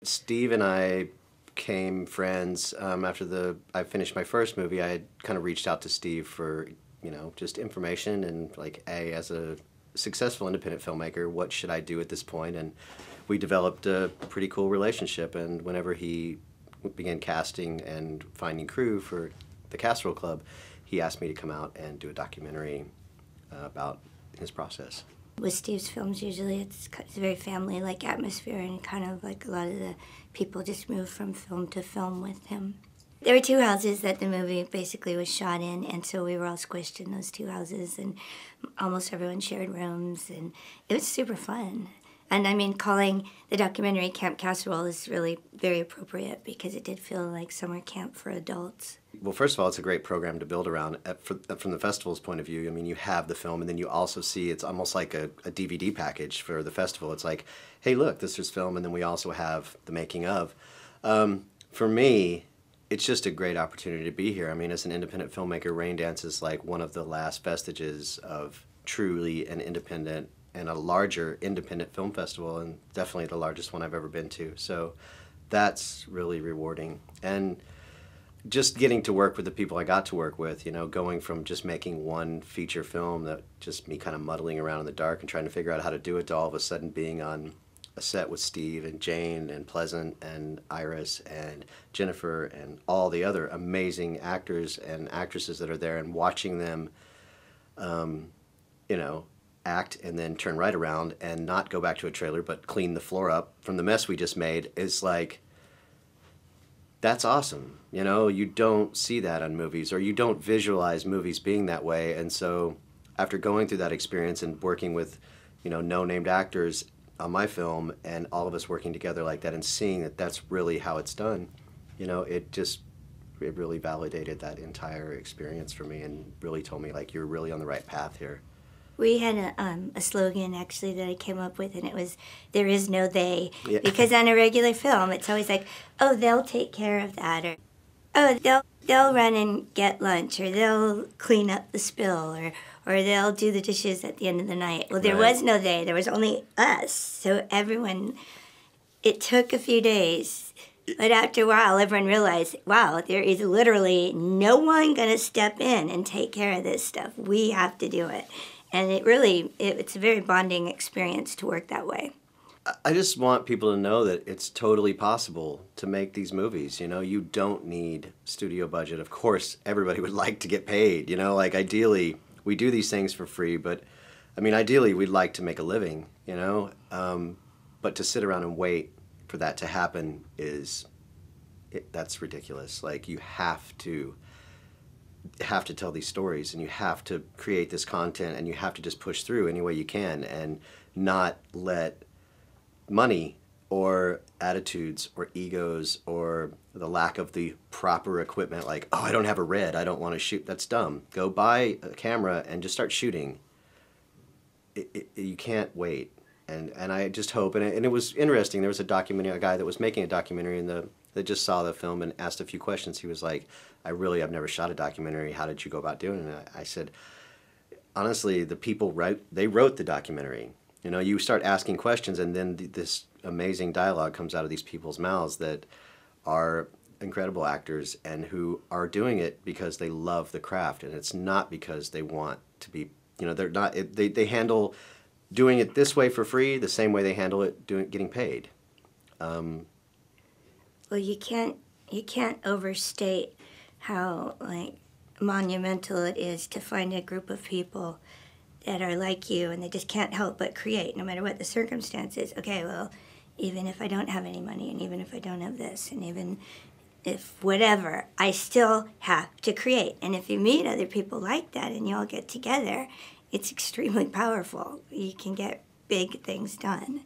Steve and I became friends after I finished my first movie. I had kind of reached out to Steve for, just information and like, hey, as a successful independent filmmaker, what should I do at this point? And we developed a pretty cool relationship. And whenever he began casting and finding crew for the Casserole Club, he asked me to come out and do a documentary about his process. With Steve's films, usually it's a very family-like atmosphere, and kind of like a lot of the people just move from film to film with him. There were two houses that the movie basically was shot in, and so we were all squished in those two houses, and almost everyone shared rooms, and it was super fun. And I mean, calling the documentary Camp Casserole is really very appropriate because it did feel like summer camp for adults. Well, first of all, it's a great program to build around. From the festival's point of view, I mean, you have the film, and then you also see it's almost like a DVD package for the festival. It's like, hey, look, this is film, and then we also have the making of. For me, it's just a great opportunity to be here. I mean, as an independent filmmaker, Raindance is like one of the last vestiges of truly an independent and a larger independent film festival, and definitely the largest one I've ever been to. So that's really rewarding. And just getting to work with the people I got to work with, going from just making one feature film that just me kind of muddling around in the dark and trying to figure out how to do it, to all of a sudden being on a set with Steve and Jane and Pleasant and Iris and Jennifer and all the other amazing actors and actresses that are there, and watching them, act and then turn right around and not go back to a trailer but clean the floor up from the mess we just made is like, that's awesome. You don't see that on movies, or you don't visualize movies being that way. And so after going through that experience and working with, no-named actors on my film, and all of us working together like that and seeing that that's really how it's done, it really validated that entire experience for me and really told me, like, you're really on the right path here. We had a slogan, actually, that I came up with, and it was, there is no they. Yeah. Because on a regular film, it's always like, oh, they'll take care of that, or, oh, they'll run and get lunch, or they'll clean up the spill, or they'll do the dishes at the end of the night. Well, there was no they. There was only us. So everyone, it took a few days, but after a while, everyone realized, wow, there is literally no one going to step in and take care of this stuff. We have to do it. And it's a very bonding experience to work that way. I just want people to know that it's totally possible to make these movies. You don't need studio budget. Of course, everybody would like to get paid. Like, ideally, we do these things for free, but I mean, ideally, we'd like to make a living, but to sit around and wait for that to happen that's ridiculous. Like, you have to tell these stories, and you have to create this content, and you have to just push through any way you can and not let money or attitudes or egos or the lack of the proper equipment, like, oh, I don't have a red, I don't want to shoot. That's dumb. Go buy a camera and just start shooting. You can't wait. And I just hope, and it was interesting, there was a guy that was making a documentary, and that just saw the film and asked a few questions. He was like, I've never shot a documentary. How did you go about doing it? I said, honestly, the people wrote the documentary. You start asking questions, and then this amazing dialogue comes out of these people's mouths that are incredible actors and who are doing it because they love the craft, and it's not because they want to be, they're not, they handle doing it this way for free the same way they handle it getting paid. Well, you can't overstate how, like, monumental it is to find a group of people that are like you, and they just can't help but create, no matter what the circumstances. Okay, well, even if I don't have any money, and even if I don't have this, and even if whatever, I still have to create. And if you meet other people like that and you all get together, it's extremely powerful. You can get big things done.